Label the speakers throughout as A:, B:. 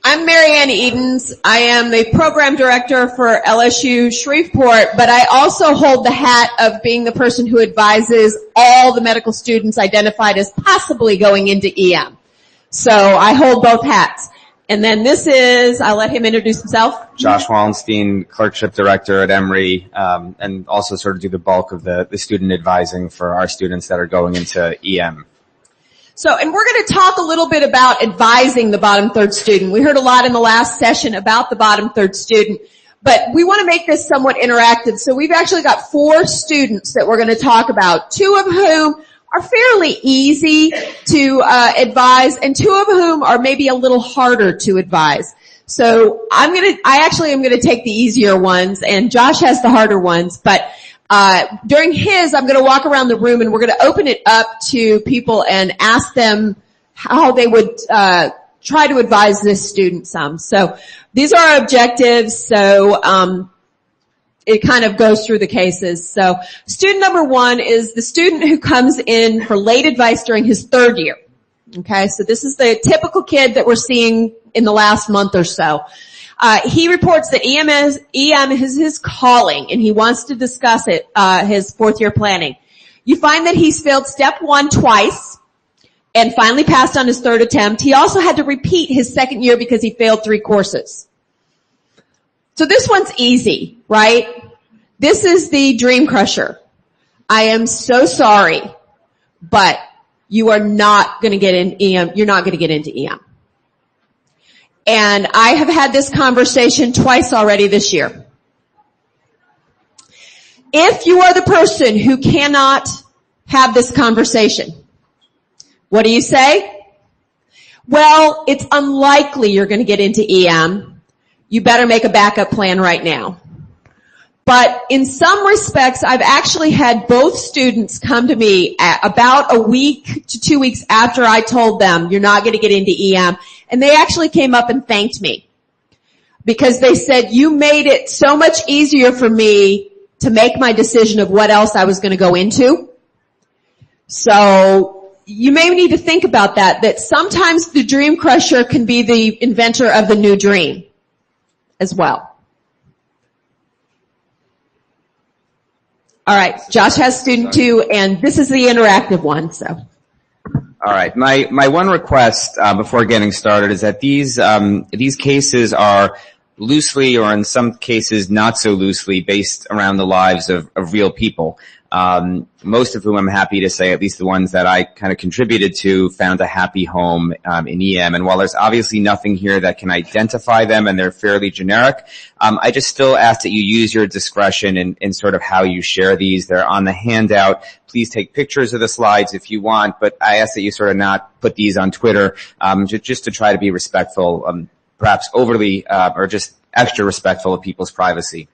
A: I'm Marianne Edens. I am the program director for LSU Shreveport, but I also hold the hat of being the person who advises all the medical students identified as possibly going into EM. So I hold both hats. And then I'll let him introduce himself.
B: Josh Wallenstein, clerkship director at Emory, and also sort of do the bulk of the student advising for our students that are going into EM.
A: And we're going to talk a little bit about advising the bottom third student. We heard a lot in the last session about the bottom third student, but we want to make this somewhat interactive. So we've actually got 4 students that we're going to talk about, 2 of whom are fairly easy to advise, and 2 of whom are maybe a little harder to advise. So I actually am going to take the easier ones, and Josh has the harder ones, but during I'm going to walk around the room and we're going to open it up to people and ask them how they would try to advise this student some. So these are our objectives. So it kind of goes through the cases. So student number 1 is the student who comes in for late advice during his 3rd year. Okay, so this is the typical kid that we're seeing in the last month or so. He reports that EM is his calling, and he wants to discuss it, his 4th year planning. You find that he's failed step 1 twice and finally passed on his 3rd attempt. He also had to repeat his 2nd year because he failed 3 courses. So this one's easy, right? This is the dream crusher. I am so sorry, but you are not going to get in EM. You're not going to get into EM. And I have had this conversation twice already this year. If you are the person who cannot have this conversation, what do you say? Well, it's unlikely you're going to get into EM. You better make a backup plan right now. But in some respects, I've actually had both students come to me about a week to 2 weeks after I told them you're not going to get into EM. And they actually came up and thanked me because they said, you made it so much easier for me to make my decision of what else I was going to go into. So you may need to think about that sometimes the dream crusher can be the inventor of the new dream as well. All right, Josh has student 2, and this is the interactive one, so.
B: All right. My one request before getting started is that these cases are loosely, or in some cases not so loosely, based around the lives of real people. Most of whom I'm happy to say, at least the ones that I kind of contributed to, found a happy home in EM. And while there's obviously nothing here that can identify them and they're fairly generic, I just still ask that you use your discretion in sort of how you share these. They're on the handout. Please take pictures of the slides if you want, but I ask that you sort of not put these on Twitter, just to try to be respectful, perhaps overly or just extra respectful of people's privacy.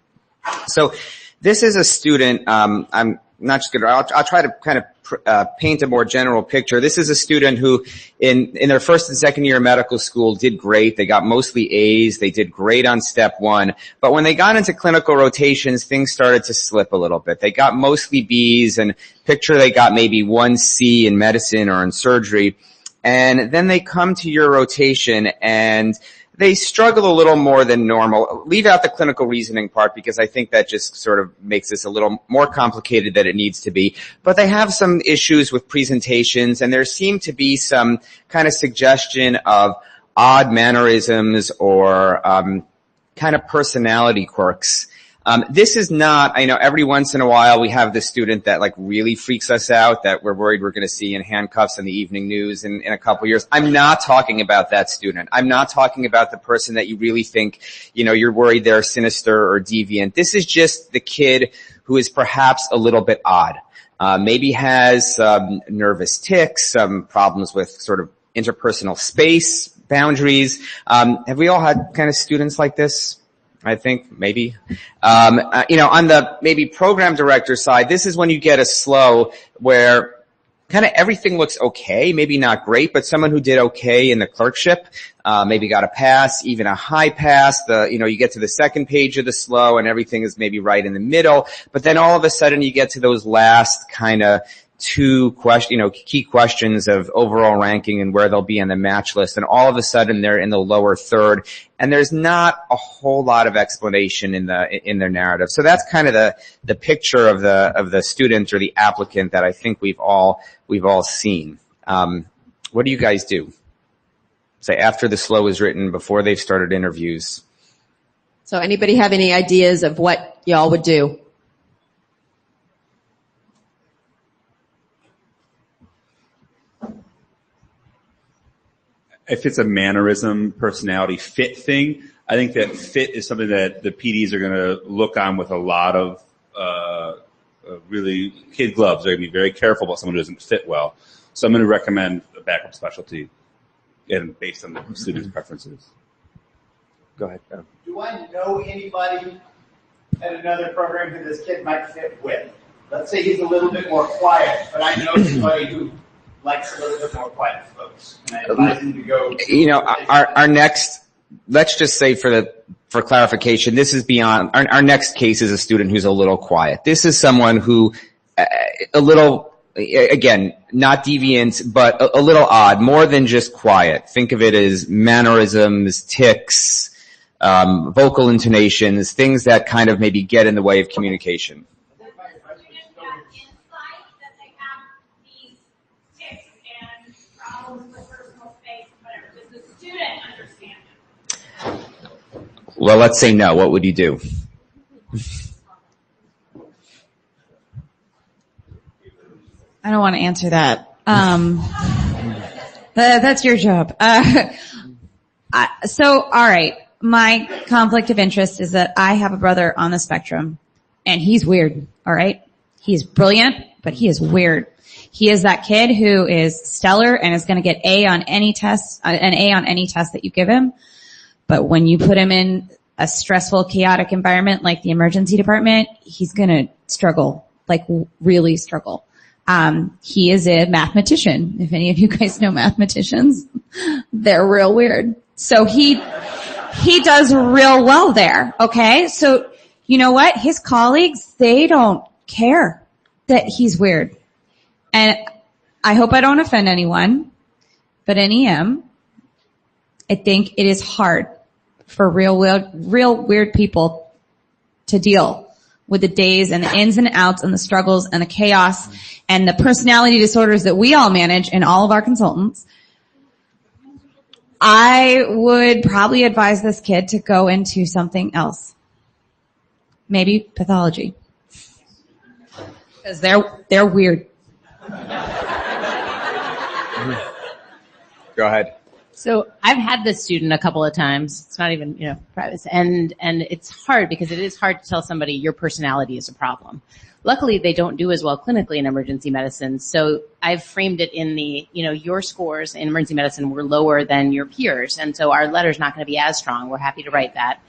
B: So this is a student, I'm not just gonna, I'll try to kind of paint a more general picture. This is a student who in their 1st and 2nd year of medical school did great. They got mostly A's. They did great on step 1. But when they got into clinical rotations, things started to slip a little bit. They got mostly B's, and picture they got maybe 1 C in medicine or in surgery. And then they come to your rotation and they struggle a little more than normal. Leave out the clinical reasoning part because I think that just sort of makes this a little more complicated than it needs to be. But they have some issues with presentations, and there seem to be some kind of suggestion of odd mannerisms or kind of personality quirks. This is not, I know every once in a while we have this student that like really freaks us out, that we're worried we're going to see in handcuffs in the evening news in a couple of years. I'm not talking about that student. I'm not talking about the person that you really think, you're worried they're sinister or deviant. This is just the kid who is perhaps a little bit odd. Maybe has nervous tics, some problems with sort of interpersonal space, boundaries. Have we all had kind of students like this? I think maybe. On the maybe program director side, this is when you get a slow where kind of everything looks okay, maybe not great, but someone who did okay in the clerkship, maybe got a pass, even a high pass. You get to the 2nd page of the slow and everything is maybe right in the middle, but then all of a sudden you get to those last kind of two key questions of overall ranking and where they'll be on the match list, and all of a sudden they're in the lower third, and there's not a whole lot of explanation in their narrative. So that's kind of the picture of the student or the applicant that I think we've all seen. What do you guys do? Say after the SLO is written, before they've started interviews.
A: So anybody have any ideas of what y'all would do?
C: If it's a mannerism, personality, fit thing, I think that fit is something that the PDs are going to look on with a lot of really kid gloves. They're going to be very careful about someone who doesn't fit well. So I'm going to recommend a backup specialty, and based on the student's preferences.
B: Go ahead.
D: Do I know anybody at another program who this kid might fit with? Let's say he's a little bit more quiet, but I know somebody who likes a little bit more quiet folks, and I advise him to go.
B: Our next, let's just say for clarification, this is beyond, our next case is a student who's a little quiet. This is someone who, a little, again, not deviant, but a little odd, more than just quiet. Think of it as mannerisms, tics, vocal intonations, things that kind of maybe get in the way of communication. Well, let's say no. What would you do?
E: I don't want to answer that. That's your job. So, all right. My conflict of interest is that I have a brother on the spectrum, and he's weird. All right. He's brilliant, but he is weird. He is that kid who is stellar and is going to get an A on any test that you give him. But when you put him in a stressful, chaotic environment like the emergency department, he's going to struggle, like really struggle. He is a mathematician. If any of you guys know mathematicians, they're real weird. So he does real well there. Okay. So you know what? His colleagues, they don't care that he's weird. And I hope I don't offend anyone, but in EM, I think it is hard for real weird people to deal with the days and the ins and outs and the struggles and the chaos and the personality disorders that we all manage in all of our consultants. I would probably advise this kid to go into something else. Maybe pathology. Because they're weird.
B: Go ahead.
F: So I've had this student a couple of times. It's not even, private. And it's hard because it is hard to tell somebody your personality is a problem. Luckily, they don't do as well clinically in emergency medicine. So I've framed it in the, your scores in emergency medicine were lower than your peers. And so our letter's not going to be as strong. We're happy to write that.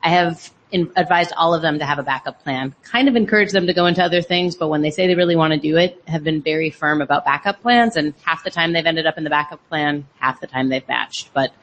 F: I have advised all of them to have a backup plan, kind of encouraged them to go into other things, but when they say they really want to do it, have been very firm about backup plans, and half the time they've ended up in the backup plan, half the time they've matched. But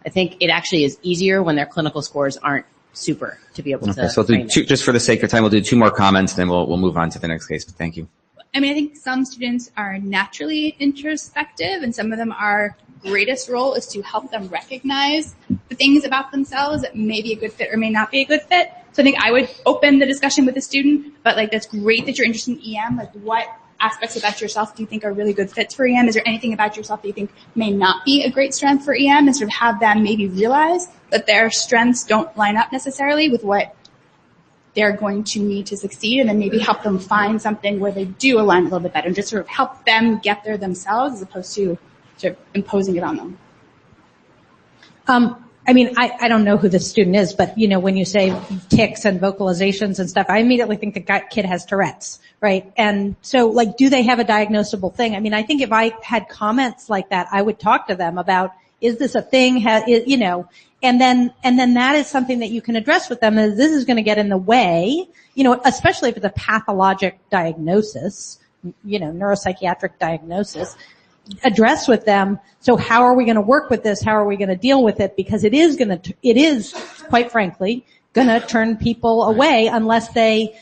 F: I think it actually is easier when their clinical scores aren't super to be able to.
B: So we'll do two, just for the sake of time, we'll do two more comments, then we'll move on to the next case. But thank you.
G: I mean, I think some students are naturally introspective, and some of them our greatest role is to help them recognize the things about themselves that may be a good fit or may not be a good fit. So I think I would open the discussion with the student, but that's great that you're interested in EM. What aspects about yourself do you think are really good fits for EM? Is there anything about yourself that you think may not be a great strength for EM? And sort of have them maybe realize that their strengths don't line up necessarily with what they're going to need to succeed, and then maybe help them find something where they do align a little bit better and just sort of help them get there themselves as opposed to sort of imposing it on them.
H: I don't know who the student is, but when you say tics and vocalizations and stuff, I immediately think the kid has Tourette's, right? And so do they have a diagnosable thing? I think if I had comments like that, I would talk to them about, is this a thing? And then that is something that you can address with them, is this is going to get in the way, especially if it's a pathologic diagnosis, neuropsychiatric diagnosis. Address with them. So how are we going to work with this? How are we going to deal with it? Because it is quite frankly going to turn people away unless they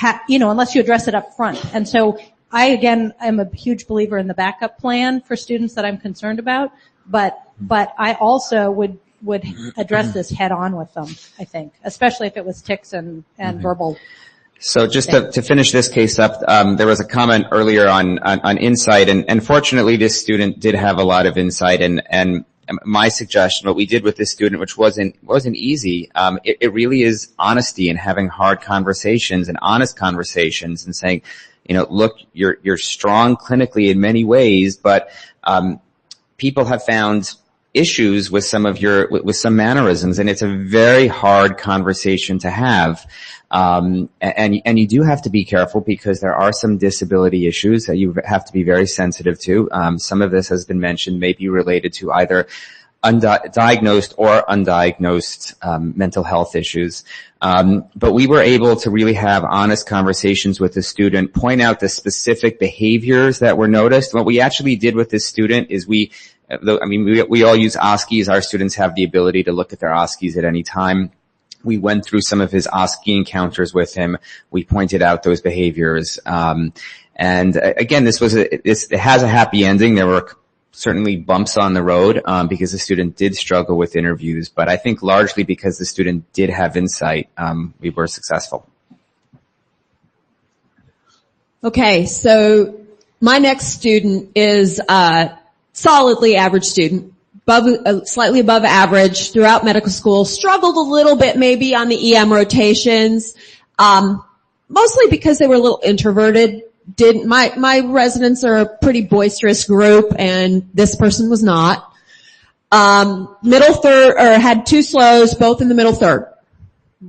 H: unless you address it up front. And so I again am a huge believer in the backup plan for students that I'm concerned about, but I also would address this head on with them, I think, especially if it was tics and verbal.
B: So just to finish this case up, there was a comment earlier on insight, and fortunately this student did have a lot of insight, and my suggestion, what we did with this student, which wasn't easy, it really is honesty and having hard conversations and honest conversations and saying, look, you're strong clinically in many ways, but people have found issues with with some mannerisms, and it's a very hard conversation to have. And you do have to be careful because there are some disability issues that you have to be very sensitive to. Some of this has been mentioned may be related to either diagnosed or undiagnosed mental health issues. But we were able to really have honest conversations with the student, point out the specific behaviors that were noticed. What we actually did with this student is we all use OSCEs. Our students have the ability to look at their OSCEs at any time. We went through some of his OSCE encounters with him. We pointed out those behaviors. And again, it has a happy ending. There were certainly bumps on the road, because the student did struggle with interviews, but I think largely because the student did have insight, we were successful.
A: Okay, so my next student is a solidly average student. Slightly above average throughout medical school, struggled a little bit maybe on the EM rotations, mostly because they were a little introverted. My residents are a pretty boisterous group, and this person was not. Middle third, or had 2 slows, both in the middle third.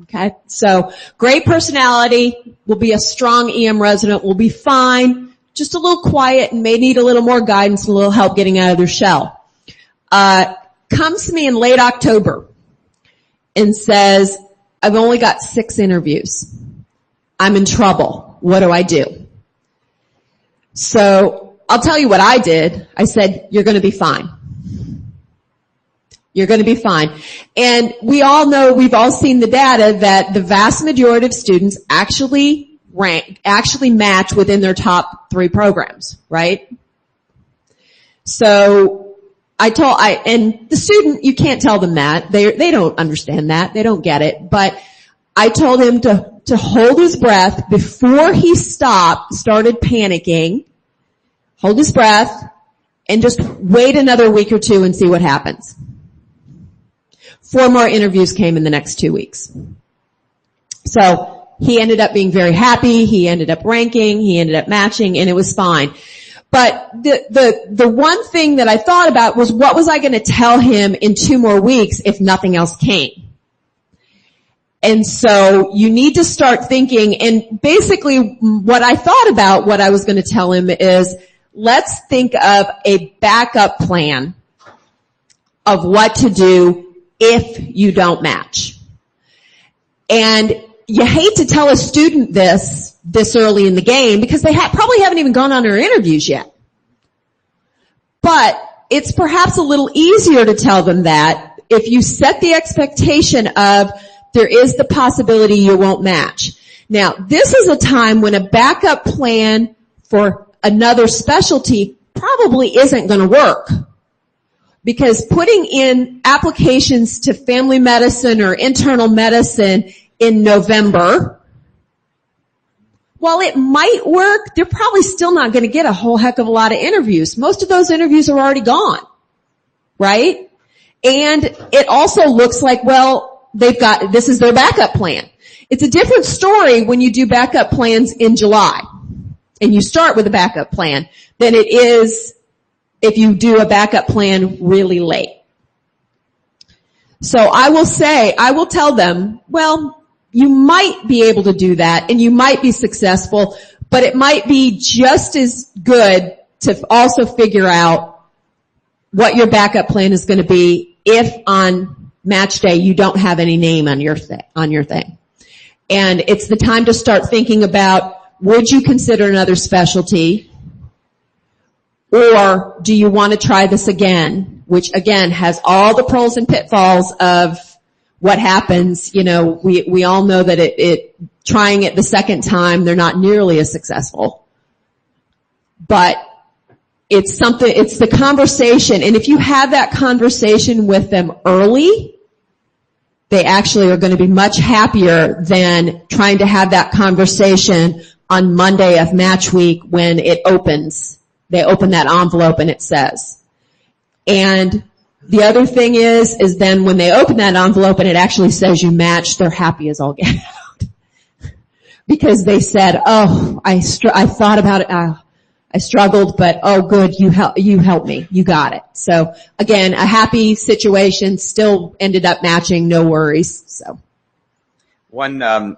A: Okay, so great personality, will be a strong EM resident, will be fine, just a little quiet and may need a little more guidance and a little help getting out of their shell. Comes to me in late October and says, I've only got 6 interviews. I'm in trouble. What do I do? So I'll tell you what I did. I said, you're going to be fine. You're going to be fine. And we all know, we've all seen the data that the vast majority of students actually match within their top 3 programs, right? So and the student, you can't tell them that. They don't understand that. They don't get it. But I told him to hold his breath before he started panicking, hold his breath, and just wait another week or 2 and see what happens. 4 more interviews came in the next 2 weeks. So he ended up being very happy. He ended up ranking. He ended up matching, and it was fine. But the one thing that I thought about was, what was I going to tell him in 2 more weeks if nothing else came? And so you need to start thinking, and basically what I thought about what I was going to tell him is, let's think of a backup plan of what to do if you don't match. And you hate to tell a student this early in the game because they probably haven't even gone on their interviews yet. But it's perhaps a little easier to tell them that if you set the expectation of there is the possibility you won't match. Now, this is a time when a backup plan for another specialty probably isn't going to work. Because putting in applications to family medicine or internal medicine in November, while it might work, they're probably still not going to get a whole heck of a lot of interviews. Most of those interviews are already gone, right? And it also looks like, well, this is their backup plan. It's a different story when you do backup plans in July and you start with a backup plan than it is if you do a backup plan really late. So I will tell them, well, you might be able to do that and you might be successful, but it might be just as good to also figure out what your backup plan is going to be if on match day you don't have any name on your thing. And it's the time to start thinking about, would you consider another specialty? Or do you want to try this again? Which again has all the pros and pitfalls of what happens. You know, we all know that trying it the second time, they're not nearly as successful. but it's the conversation. And if you have that conversation with them early, they actually are going to be much happier than trying to have that conversation on Monday of match week when it opens. They open that envelope and it says. And the other thing is then when they open that envelope and it actually says you match, they're happy as all get out. Because they said, oh, I thought about it, I struggled, but oh good, you helped me, you got it. So again, a happy situation, still ended up matching, no worries, so.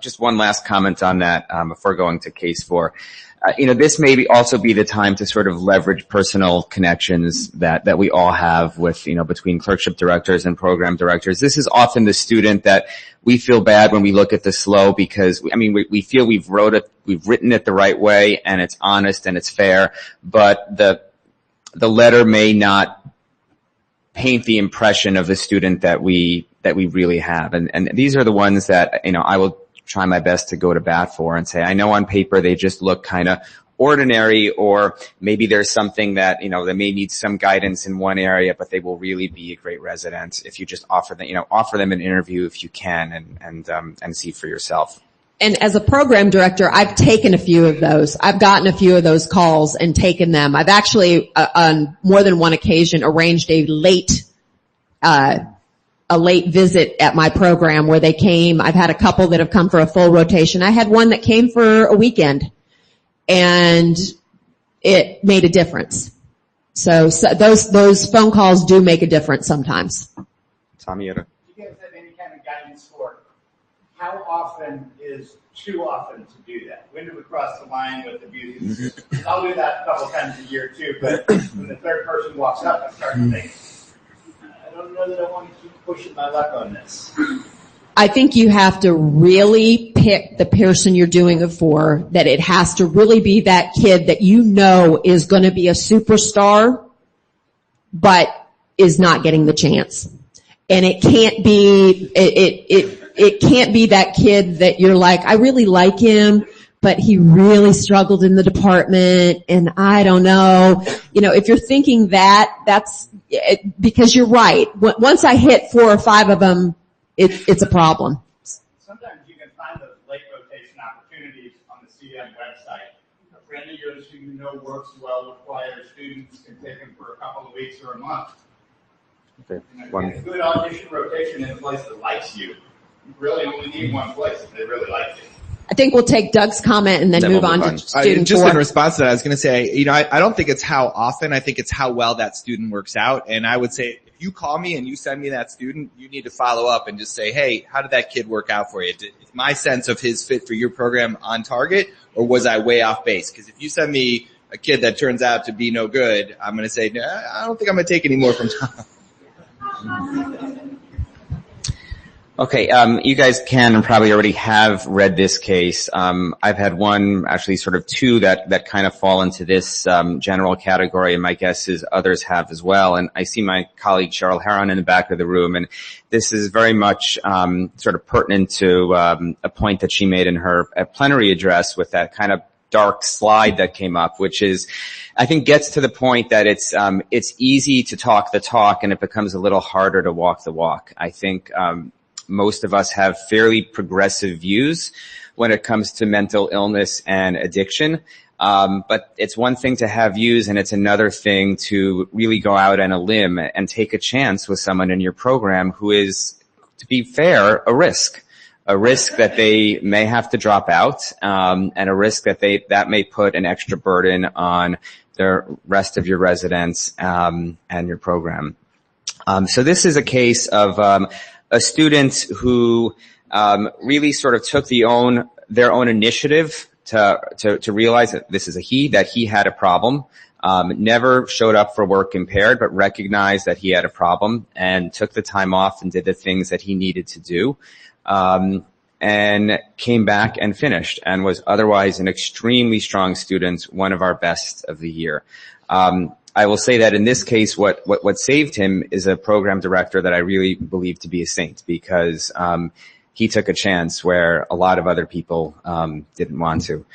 B: Just one last comment on that, before going to case 4. This may also be the time to sort of leverage personal connections that we all have with, between clerkship directors and program directors. This is often the student that we feel bad when we look at the SLO because, we feel we've written it the right way and it's honest and it's fair, but the letter may not paint the impression of the student that we really have. And these are the ones that, I will try my best to go to bat for and say, I know on paper they just look kind of ordinary, or maybe there's something that, they may need some guidance in one area, but they will really be a great resident if you just offer them an interview if you can and see for yourself.
A: And as a program director, I've taken a few of those. I've gotten a few of those calls and taken them. I've actually, on more than one occasion, arranged a late visit at my program where they came. I've had a couple that have come for a full rotation. I had one that came for a weekend, and it made a difference. So those phone calls do make a difference sometimes.
B: Tommy,
D: do you guys have any kind of guidance for how often is too often to do that? When do we cross the line with abuse? I'll do that a couple times a year too, but when the third person walks up, I start to think, I don't know that I want to keep pushing my luck on this.
A: I think you have to really pick the person you're doing it for, that it has to really be that kid that is going to be a superstar, but is not getting the chance. And it can't be, it can't be that kid that you're like, I really like him, but he really struggled in the department and I don't know. If you're thinking that's because you're right. Once I hit 4 or 5 of them, it's a problem.
D: Sometimes you can find those late rotation opportunities on the CDM website. A friend of yours who you know works well with quieter students can take him for a couple of weeks or a month.
B: Okay.
D: A good audition rotation in a place that likes you. You really only need one place if they really like you.
A: I think we'll take Doug's comment and then move on to student
I: just
A: 4.
I: in response to that, I was going to say, I don't think it's how often. I think it's how well that student works out. And I would say, if you call me and you send me that student, you need to follow up and just say, hey, how did that kid work out for you? Is my sense of his fit for your program on target, or was I way off base? Because if you send me a kid that turns out to be no good, I'm going to say, nah, I don't think I'm going to take any more from Tom.
B: Okay, you guys can and probably already have read this case. I've had one, actually sort of 2 that kind of fall into this general category, and my guess is others have as well. And I see my colleague Cheryl Heron in the back of the room, and this is very much sort of pertinent to a point that she made in her plenary address with that kind of dark slide that came up, which is, I think, gets to the point that it's easy to talk the talk and it becomes a little harder to walk the walk. I think most of us have fairly progressive views when it comes to mental illness and addiction. But it's one thing to have views and it's another thing to really go out on a limb and take a chance with someone in your program who is, to be fair, a risk that they may have to drop out, and a risk that may put an extra burden on the rest of your residents, and your program. So this is a case of, a student who really sort of took their own initiative to realize that this is that he had a problem, never showed up for work impaired, but recognized that he had a problem and took the time off and did the things that he needed to do, and came back and finished and was otherwise an extremely strong student, one of our best of the year. I will say that in this case, what saved him is a program director that I really believe to be a saint, because he took a chance where a lot of other people didn't want to.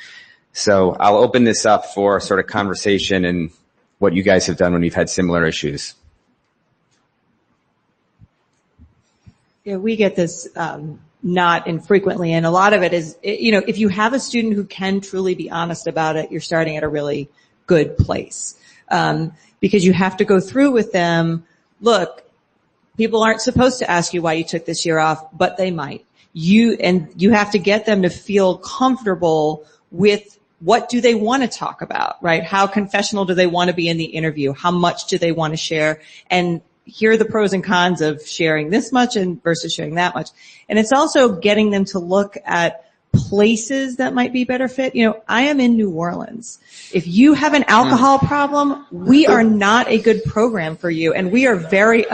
B: So I'll open this up for sort of conversation and what you guys have done when you've had similar issues.
J: Yeah, we get this not infrequently, and a lot of it is, if you have a student who can truly be honest about it, you're starting at a really good place. Because you have to go through with them, look, people aren't supposed to ask you why you took this year off, but they might. You have to get them to feel comfortable with what do they want to talk about, right? How confessional do they want to be in the interview? How much do they want to share? And here are the pros and cons of sharing this much and versus sharing that much. And it's also getting them to look at places that might be better fit. I am in New Orleans. If you have an alcohol problem, we are not a good program for you. And we are very,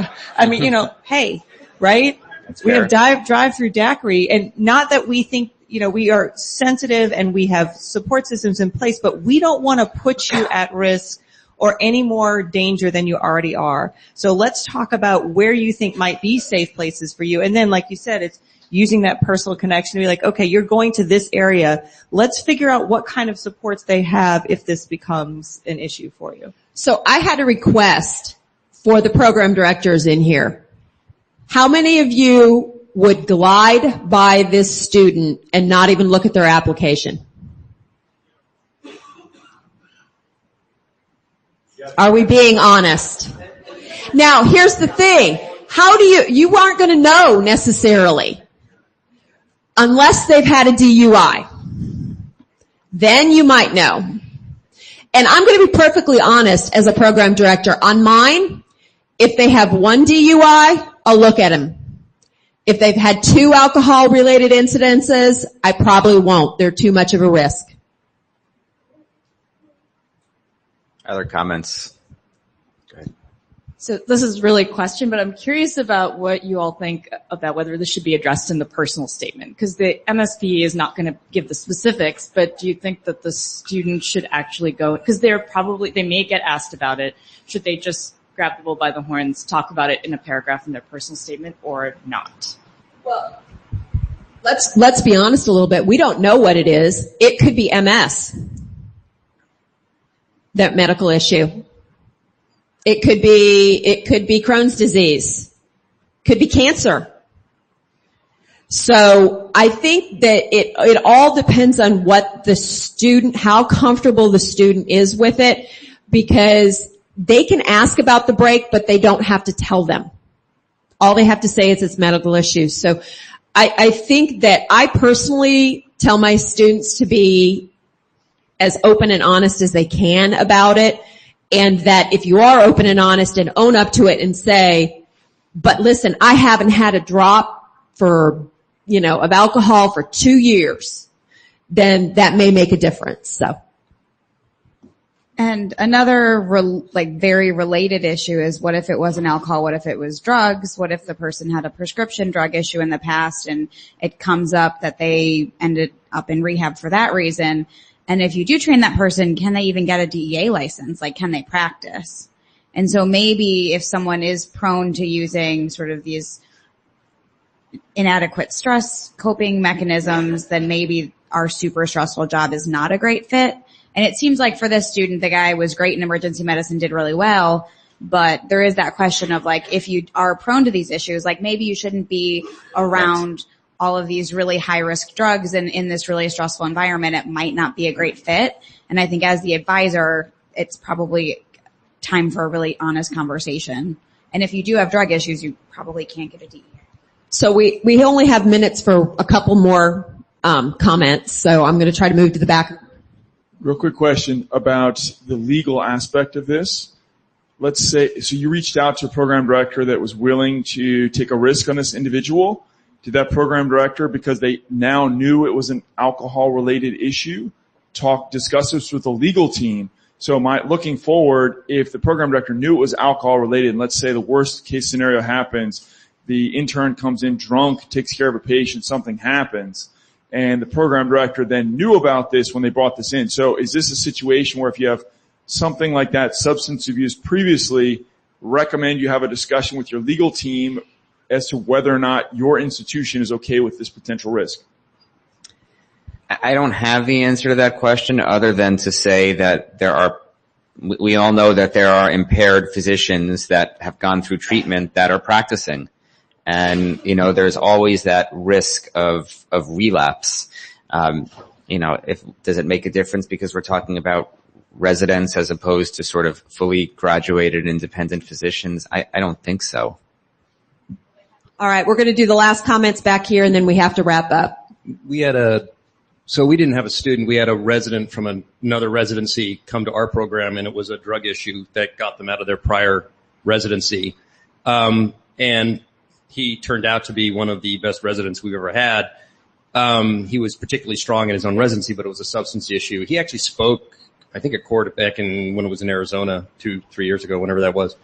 J: hey, right? We have drive-through daiquiri, and not that we think, we are sensitive and we have support systems in place, but we don't want to put you at risk or any more danger than you already are. So let's talk about where you think might be safe places for you. And then, like you said, it's using that personal connection to be like, okay, you're going to this area. Let's figure out what kind of supports they have if this becomes an issue for you.
A: So I had a request for the program directors in here. How many of you would glide by this student and not even look at their application? Are we being honest? Now, here's the thing. How do you aren't going to know necessarily unless they've had a DUI. Then you might know. And I'm going to be perfectly honest as a program director. On mine, if they have one DUI, I'll look at them. If they've had 2 alcohol-related incidences, I probably won't. They're too much of a risk.
B: Other comments? Go ahead.
K: So this is really a question, but I'm curious about what you all think about whether this should be addressed in the personal statement, because the MSP is not going to give the specifics, but do you think that the student should actually go, because they may get asked about it, should they just grab the bull by the horns, talk about it in a paragraph in their personal statement or not?
A: Well, let's be honest a little bit. We don't know what it is. It could be MS, that medical issue. It could be Crohn's disease. Could be cancer. So I think that it all depends on what the student, how comfortable the student is with it, because they can ask about the break, but they don't have to tell them. All they have to say is it's medical issues. So I think that I personally tell my students to be as open and honest as they can about it. And that if you are open and honest and own up to it and say, but listen, I haven't had a drop of alcohol for 2 years, then that may make a difference. So.
E: And another very related issue is, what if it wasn't alcohol? What if it was drugs? What if the person had a prescription drug issue in the past and it comes up that they ended up in rehab for that reason? And if you do train that person, can they even get a DEA license? Can they practice? And so maybe if someone is prone to using sort of these inadequate stress coping mechanisms, then maybe our super stressful job is not a great fit. And it seems like for this student, the guy was great in emergency medicine, did really well. But there is that question of if you are prone to these issues, maybe you shouldn't be around all of these really high risk drugs, and in this really stressful environment, it might not be a great fit. And I think as the advisor, it's probably time for a really honest conversation. And if you do have drug issues, you probably can't get a DEA.
A: So we only have minutes for a couple more comments, so I'm going to try to move to the back.
L: Real quick question about the legal aspect of this. Let's say, so you reached out to a program director that was willing to take a risk on this individual. Did that program director, because they now knew it was an alcohol-related issue, discuss this with the legal team? So looking forward, if the program director knew it was alcohol-related, and let's say the worst case scenario happens, the intern comes in drunk, takes care of a patient, something happens, and the program director then knew about this when they brought this in. So is this a situation where if you have something like that, substance abuse previously, recommend you have a discussion with your legal team as to whether or not your institution is okay with this potential risk?
B: I don't have the answer to that question other than to say that we all know that there are impaired physicians that have gone through treatment that are practicing. And, there's always that risk of relapse. Does it make a difference because we're talking about residents as opposed to sort of fully graduated independent physicians? I don't think so.
A: All right, we're going to do the last comments back here, and then we have to wrap up.
M: So we didn't have a student. We had a resident from another residency come to our program, and it was a drug issue that got them out of their prior residency. And he turned out to be one of the best residents we've ever had. He was particularly strong in his own residency, but it was a substance issue. He actually spoke, I think, at court back when it was in Arizona 2-3 years ago, whenever that was.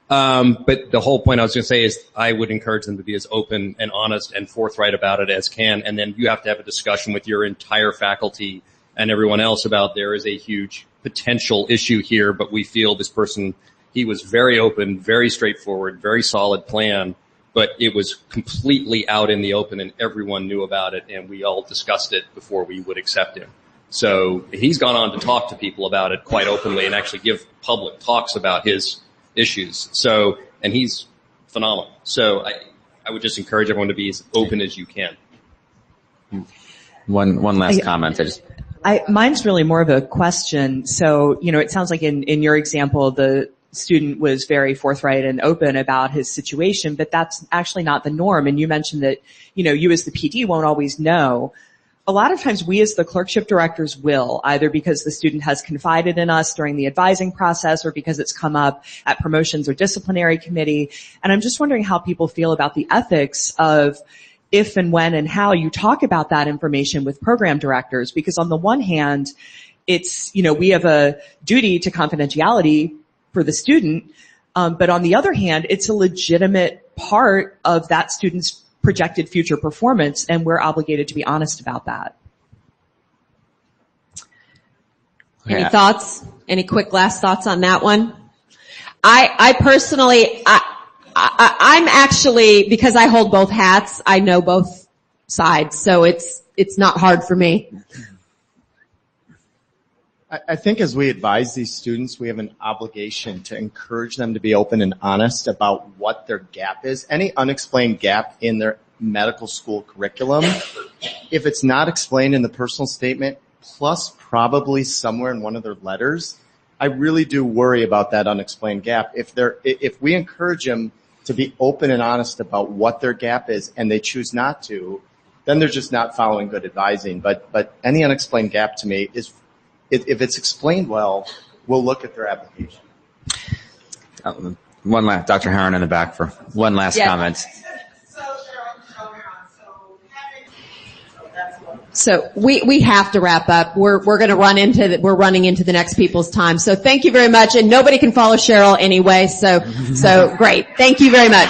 M: But the whole point I was going to say is I would encourage them to be as open and honest and forthright about it as can. And then you have to have a discussion with your entire faculty and everyone else about there is a huge potential issue here, but we feel this person, he was very open, very straightforward, very solid plan, but it was completely out in the open and everyone knew about it and we all discussed it before we would accept him. So he's gone on to talk to people about it quite openly and actually give public talks about his issues. So, and he's phenomenal. So I would just encourage everyone to be as open as you can.
B: One last comment.
J: Mine's really more of a question. So, it sounds like in your example, the student was very forthright and open about his situation, but that's actually not the norm. And you mentioned that, you as the PD won't always know. A lot of times we as the clerkship directors will, either because the student has confided in us during the advising process or because it's come up at promotions or disciplinary committee. And I'm just wondering how people feel about the ethics of if and when and how you talk about that information with program directors. Because on the one hand, it's, we have a duty to confidentiality for the student. But on the other hand, it's a legitimate part of that student's projected future performance, and we're obligated to be honest about that.
A: Any thoughts? Any quick last thoughts on that one? I personally, I'm actually, because I hold both hats, I know both sides, so it's not hard for me.
N: I think as we advise these students, we have an obligation to encourage them to be open and honest about what their gap is. Any unexplained gap in their medical school curriculum, if it's not explained in the personal statement, plus probably somewhere in one of their letters, I really do worry about that unexplained gap. If we encourage them to be open and honest about what their gap is and they choose not to, then they're just not following good advising. But any unexplained gap to me is, if it's explained well, we'll look at their application.
B: One last, Dr. Herron in the back for one last comment.
A: So we have to wrap up. We're going to we're running into the next people's time. So thank you very much. And nobody can follow Cheryl anyway. So great. Thank you very much.